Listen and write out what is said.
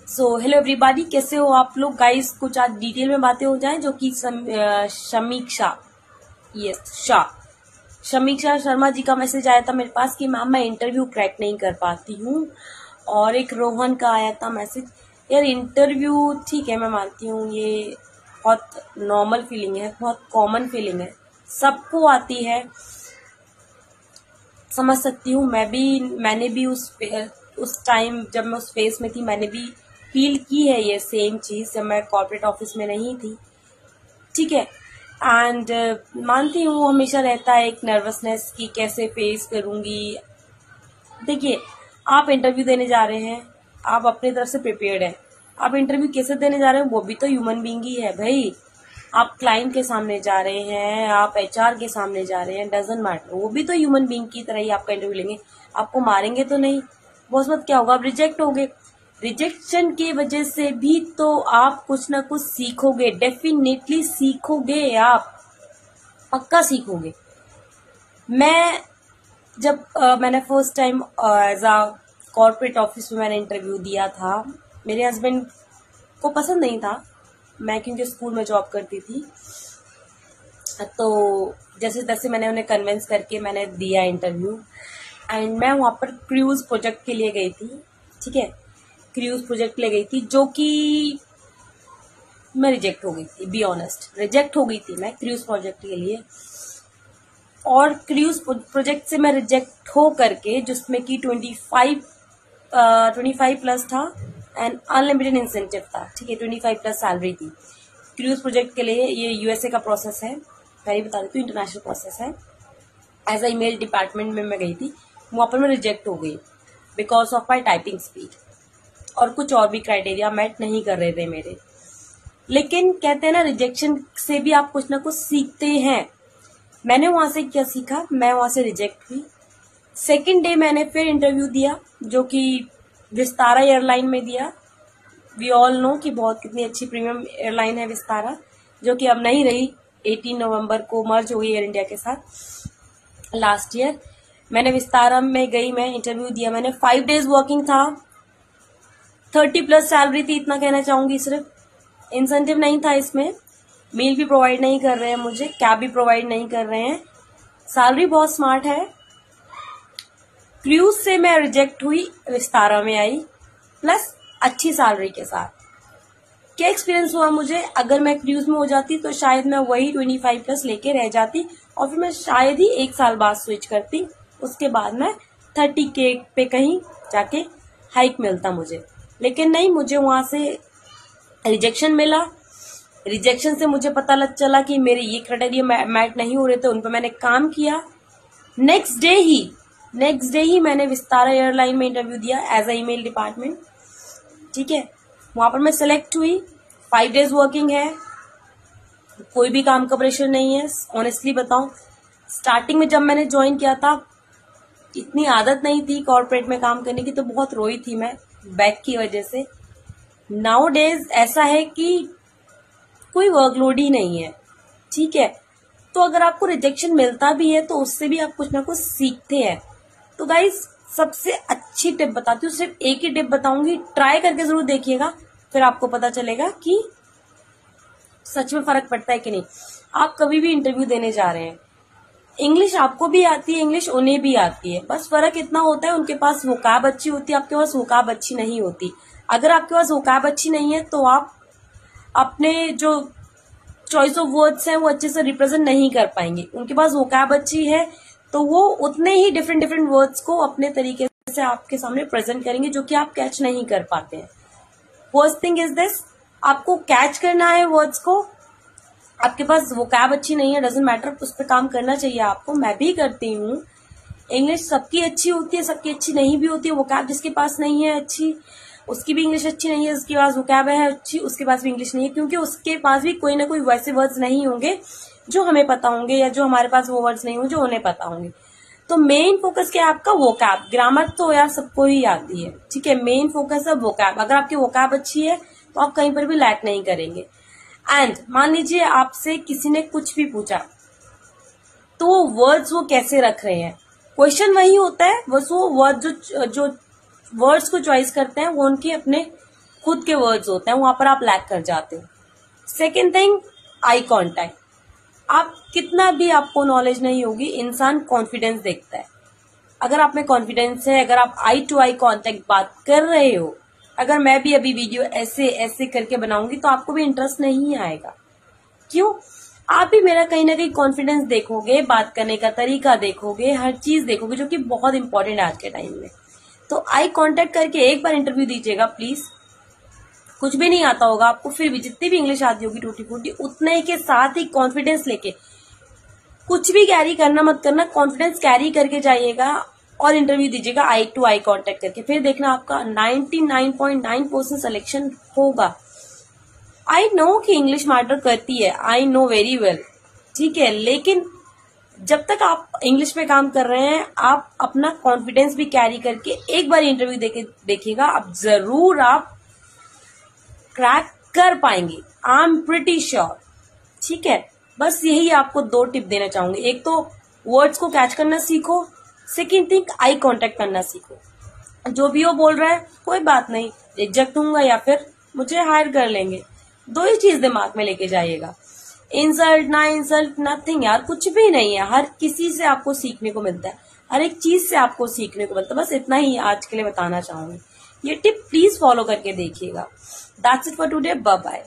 Hello everybody, कैसे हो आप लोग गाइस। कुछ आज डिटेल में बातें हो जाएं जो कि समीक्षा शर्मा जी का मैसेज आया था मेरे पास कि मैम मैं इंटरव्यू क्रैक नहीं कर पाती हूँ। और एक रोहन का आया था मैसेज। यार इंटरव्यू ठीक है, मैं मानती हूँ ये बहुत नॉर्मल फीलिंग है, बहुत कॉमन फीलिंग है, सबको आती है, समझ सकती हूँ। मैंने भी उस टाइम जब मैं उस फेस में थी मैंने भी फील की है ये सेम चीज जब मैं कॉर्पोरेट ऑफिस में नहीं थी। ठीक है। एंड मानती हूँ हमेशा रहता है एक नर्वसनेस कि कैसे फेस करूंगी। देखिए, आप इंटरव्यू देने जा रहे हैं, आप अपनी तरफ से प्रिपेयर्ड हैं। आप इंटरव्यू कैसे देने जा रहे हैं, वो भी तो ह्यूमन बीइंग ही है भाई। आप क्लाइंट के सामने जा रहे हैं, आप एचआर के सामने जा रहे हैं, डजंट मैटर, वो भी तो ह्यूमन बीइंग की तरह ही आपका इंटरव्यू लेंगे। आपको मारेंगे तो नहीं। बहुत मत क्या होगा, आप रिजेक्ट होगे। रिजेक्शन की वजह से भी तो आप कुछ ना कुछ सीखोगे, डेफिनेटली सीखोगे, आप पक्का सीखोगे। जब मैंने first time as a corporate office में मैंने इंटरव्यू दिया था, मेरे हस्बैंड को पसंद नहीं था, मैं क्योंकि स्कूल में जॉब करती थी, तो जैसे तैसे मैंने उन्हें कन्विंस करके मैंने दिया इंटरव्यू। एंड मैं वहाँ पर क्रूज प्रोजेक्ट के लिए गई थी। ठीक है, क्रूज प्रोजेक्ट के लिए गई थी, जो कि मैं रिजेक्ट हो गई थी। बी ऑनेस्ट, रिजेक्ट हो गई थी मैं क्रूज प्रोजेक्ट के लिए। और क्रूज प्रोजेक्ट से मैं रिजेक्ट हो करके, जिसमें कि 25 प्लस था एंड अनलिमिटेड इंसेंटिव था। ठीक है, 25 प्लस सैलरी थी क्रूज प्रोजेक्ट के लिए। ये यूएसए का प्रोसेस है, पहले बता देती हूँ, इंटरनेशनल प्रोसेस है। एज अ ईमेल डिपार्टमेंट में मैं गई थी, वहां पर मैं रिजेक्ट हो गई because of my typing speed, और कुछ और भी क्राइटेरिया मैट नहीं कर रहे थे मेरे। लेकिन कहते हैं ना, रिजेक्शन से भी आप कुछ ना कुछ सीखते हैं। मैंने वहां से क्या सीखा, मैं वहां से रिजेक्ट हुई। सेकेंड डे मैंने फिर इंटरव्यू दिया, जो कि विस्तारा एयरलाइन में दिया। वी ऑल नो कि बहुत कितनी अच्छी प्रीमियम एयरलाइन है विस्तारा, जो कि अब नहीं रही। 18 नवंबर को मर्ज हो गई एयर इंडिया के साथ लास्ट ईयर। मैंने विस्तारा में गई, मैं इंटरव्यू दिया, मैंने 5 डेज वर्किंग था, 30 प्लस सैलरी थी, इतना कहना चाहूंगी। सिर्फ इंसेंटिव नहीं था इसमें, मील भी प्रोवाइड नहीं कर रहे हैं मुझे, कैब भी प्रोवाइड नहीं कर रहे हैं, सैलरी बहुत स्मार्ट है। क्रूज से मैं रिजेक्ट हुई, विस्तारा में आई, प्लस अच्छी सैलरी के साथ। क्या एक्सपीरियंस हुआ मुझे, अगर मैं क्रूज में हो जाती तो शायद मैं वही 25 प्लस लेके रह जाती, और फिर मैं शायद ही 1 साल बाद स्विच करती। उसके बाद मैं 30K पे कहीं जाके हाइक मिलता मुझे। लेकिन नहीं, मुझे वहां से रिजेक्शन मिला। रिजेक्शन से मुझे पता चला कि मेरे ये क्राइटेरिया मैट नहीं हो रहे थे, उन पर मैंने काम किया। नेक्स्ट डे ही मैंने विस्तारा एयरलाइन में इंटरव्यू दिया एज अ ईमेल डिपार्टमेंट। ठीक है, वहां पर मैं सेलेक्ट हुई। 5 डेज वर्किंग है, कोई भी काम का प्रेशर नहीं है। ऑनेस्टली बताऊं, स्टार्टिंग में जब मैंने ज्वाइन किया था, इतनी आदत नहीं थी कॉर्पोरेट में काम करने की, तो बहुत रोई थी मैं बैक की वजह से। नाउ डेज ऐसा है कि कोई वर्कलोड ही नहीं है। ठीक है, तो अगर आपको रिजेक्शन मिलता भी है तो उससे भी आप कुछ ना कुछ सीखते हैं। तो गाइस, सबसे अच्छी टिप बताती हूँ, सिर्फ एक ही टिप बताऊंगी, ट्राई करके जरूर देखिएगा, फिर आपको पता चलेगा कि सच में फर्क पड़ता है कि नहीं। आप कभी भी इंटरव्यू देने जा रहे हैं, इंग्लिश आपको भी आती है, इंग्लिश उन्हें भी आती है, बस फर्क इतना होता है उनके पास वोकाब अच्छी होती है, आपके पास वोकाब अच्छी नहीं होती। अगर आपके पास वोकाब अच्छी नहीं है तो आप अपने जो चॉइस ऑफ वर्ड्स हैं वो अच्छे से रिप्रेजेंट नहीं कर पाएंगे। उनके पास वोकैब अच्छी है तो वो उतने ही डिफरेंट वर्ड्स को अपने तरीके से आपके सामने प्रेजेंट करेंगे, जो कि आप कैच नहीं कर पाते हैं। फर्स्ट थिंग इज दिस, आपको कैच करना है वर्ड्स को। आपके पास वोकैब अच्छी नहीं है, डजंट मैटर, उस पर काम करना चाहिए आपको। मैं भी करती हूँ। इंग्लिश सबकी अच्छी होती है, सबकी अच्छी नहीं भी होती है। वोकैब जिसके पास नहीं है अच्छी, उसकी भी इंग्लिश अच्छी नहीं है। उसके पास वोकैब है अच्छी, उसके पास भी इंग्लिश नहीं है, क्योंकि उसके पास भी कोई ना कोई वैसे वर्ड्स नहीं होंगे जो हमें पता होंगे, या जो हमारे पास वो वर्ड्स नहीं होंगे जो उन्हें पता होंगे। तो मेन फोकस क्या है आपका, वोकैब। ग्रामर तो यार सबको ही आती है, ठीक है, मेन फोकस है वोकैब। अगर आपकी वोकैब अच्छी है तो आप कहीं पर भी लैक नहीं करेंगे। एंड मान लीजिए आपसे किसी ने कुछ भी पूछा, तो वो वर्ड्स वो कैसे रख रहे हैं, क्वेश्चन वही होता है, बस वो वर्ड जो वर्ड्स को चॉइस करते हैं वो उनके अपने खुद के वर्ड्स होते हैं, वहां पर आप लैक कर जाते हो। Second thing, eye contact. आप कितना भी आपको नॉलेज नहीं होगी, इंसान कॉन्फिडेंस देखता है। अगर आप में कॉन्फिडेंस है, अगर आप आई टू आई कांटेक्ट बात कर रहे हो, अगर मैं भी अभी वीडियो ऐसे ऐसे करके बनाऊंगी तो आपको भी इंटरेस्ट नहीं आएगा। क्यों? आप भी मेरा कहीं ना कहीं कॉन्फिडेंस देखोगे, बात करने का तरीका देखोगे, हर चीज देखोगे, जो कि बहुत इंपॉर्टेंट है आज के टाइम में। तो आई कांटेक्ट करके एक बार इंटरव्यू दीजिएगा प्लीज। कुछ भी नहीं आता होगा आपको, फिर भी जितनी भी इंग्लिश आती होगी टूटी फूटी, उतने के साथ ही कॉन्फिडेंस लेके, कुछ भी कैरी करना मत करना, कॉन्फिडेंस कैरी करके जाइएगा और इंटरव्यू दीजिएगा आई टू आई कांटेक्ट करके। फिर देखना आपका 99.9% सिलेक्शन होगा। आई नो कि इंग्लिश मैटर करती है, आई नो वेरी वेल, ठीक है, लेकिन जब तक आप इंग्लिश में काम कर रहे हैं, आप अपना कॉन्फिडेंस भी कैरी करके एक बार इंटरव्यू देके देखिएगा, अब जरूर आप क्रैक कर पाएंगे। आई एम प्रिटी श्योर, ठीक है। बस यही आपको 2 टिप देना चाहूंगी। एक तो वर्ड्स को कैच करना सीखो, सेकेंड थिंग आई कांटेक्ट करना सीखो। जो भी वो बोल रहा है कोई बात नहीं, रिजेक्ट दूंगा या फिर मुझे हायर कर लेंगे, 2 ही चीज दिमाग में लेके जाइएगा। इंसल्ट ना इंसल्ट नथिंग यार, कुछ भी नहीं है। हर किसी से आपको सीखने को मिलता है, हर एक चीज से आपको सीखने को मिलता है। बस इतना ही आज के लिए बताना चाहूंगी। ये टिप प्लीज फॉलो करके देखिएगा। That's it for today, bye bye.